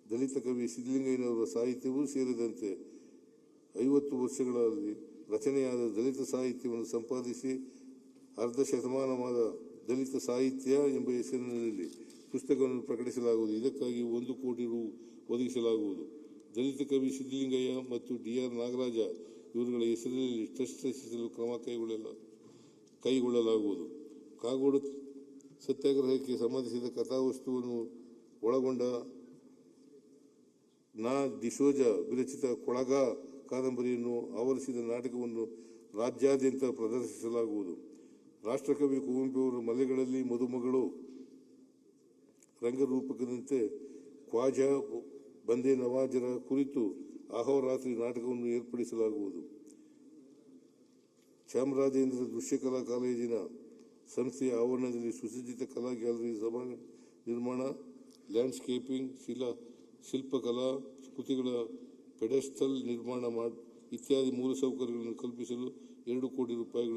ದಲಿತ ಕವಿ ಸಿದ್ದಲಿಂಗಯ್ಯನವರ ಸಾಹಿತ್ಯವೂ ಸೇರಿದಂತೆ 50 ವರ್ಷಗಳಲ್ಲಿ ರಚನೆಯಾದ ದಲಿತ ಸಾಹಿತ್ಯವನ್ನು ಸಂಪಾದಿಸಿ ಅರ್ಧ ಶತಮಾನವಾದ ದಲಿತ ಸಾಹಿತ್ಯ ಎಂಬ ಹೆಸರಿನಲ್ಲಿ ಪುಸ್ತಕವನ್ನು ಪ್ರಕಟಿಸಲಾಗುವುದು. ಇದಕ್ಕಾಗಿ 1 ಕೋಟಿ ರು ಒದಗಿಸಲಾಗುವುದು. ದಲಿತ ಕವಿ ಸಿದ್ದಲಿಂಗಯ್ಯ ಮತ್ತು DR ನಾಗರಾಜ ಇವರುಗಳ ಹೆಸರಿನಲ್ಲಿ ಟ್ರಸ್ಟ್ ರಚಿಸಲು ಕ್ರಮ ಕೈಗೊಳ್ಳಲಾಗುವುದು. ಕಾಗೋಡು ಸತ್ಯಾಗ್ರಹಕ್ಕೆ ಸಂಬಂಧಿಸಿದ ಕಥಾವಸ್ತುವನ್ನು ಒಳಗೊಂಡ ನಾ ಡಿಸೋಜ ವಿರಚಿತ ಕೊಳಗ ಕಾದಂಬರಿಯನ್ನು ಆವರಿಸಿದ ನಾಟಕವನ್ನು ರಾಜ್ಯಾದ್ಯಂತ ಪ್ರದರ್ಶಿಸಲಾಗುವುದು. ರಾಷ್ಟ್ರಕವಿ ಕುವೆಂಪು ಅವರ ಮಲೆಗಳಲ್ಲಿ ಮದುಮಗಳು ರಂಗರೂಪಕದಂತೆ ಖ್ವಾಜಾ ಬಂದೇ ನವಾಜರ ಕುರಿತು ಅಹೋರಾತ್ರಿ ನಾಟಕವನ್ನು ಏರ್ಪಡಿಸಲಾಗುವುದು. ಚಾಮರಾಜೇಂದ್ರ ದೃಶ್ಯಕಲಾ ಕಾಲೇಜಿನ ಸಂಸ್ಥೆಯ ಆವರಣದಲ್ಲಿ ಸುಸಜ್ಜಿತ ಕಲಾ ಗ್ಯಾಲರಿ, ಸಭಾ ನಿರ್ಮಾಣ, ಲ್ಯಾಂಡ್ಸ್ಕೇಪಿಂಗ್, ಶಿಲ್ಪಕಲಾ ಕೃತಿಗಳ ಪೆಡೆಸ್ಟಲ್ ನಿರ್ಮಾಣ ಇತ್ಯಾದಿ ಮೂಲಸೌಕರ್ಯಗಳನ್ನು ಕಲ್ಪಿಸಲು 2 ಕೋಟಿ ರೂಪಾಯಿಗಳು